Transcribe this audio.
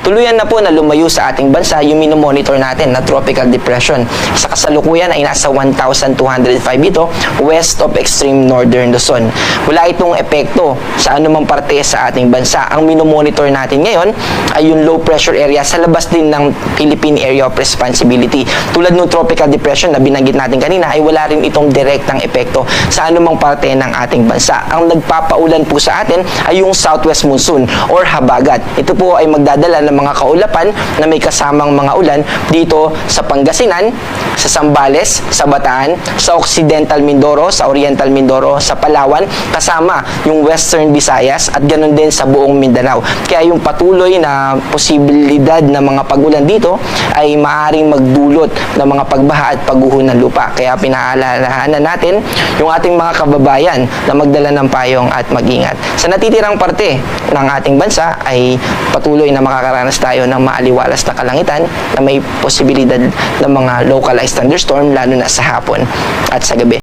Tuluyan na po na lumayo sa ating bansa yung minomonitor natin na tropical depression. Sa kasalukuyan ay nasa 1,205 ito west of extreme northern Luzon. Wala itong epekto sa anumang parte sa ating bansa. Ang minomonitor natin ngayon ay yung low pressure area sa labas din ng Philippine Area of Responsibility. Tulad ng tropical depression na binanggit natin kanina ay wala rin itong direktang epekto sa anumang parte ng ating bansa. Ang nagpapaulan po sa atin ay yung southwest monsoon or habagat. Ito po ay magdadala ng mga kaulapan na may kasamang mga ulan dito sa Pangasinan, sa Zambales, sa Bataan, sa Occidental Mindoro, sa Oriental Mindoro, sa Palawan, kasama yung Western Visayas at ganoon din sa buong Mindanao. Kaya yung patuloy na posibilidad ng mga pag-ulan dito ay maaaring magdulot ng mga pagbaha at pagguho ng lupa. Kaya pinaalalahanan natin yung ating mga kababayan na magdala ng payong at mag-ingat. Sa natitirang parte ng ating bansa ay patuloy na makakaranas tayo ng maaliwalas na kalangitan na may posibilidad ng mga localized thunderstorm lalo na sa hapon at sa gabi.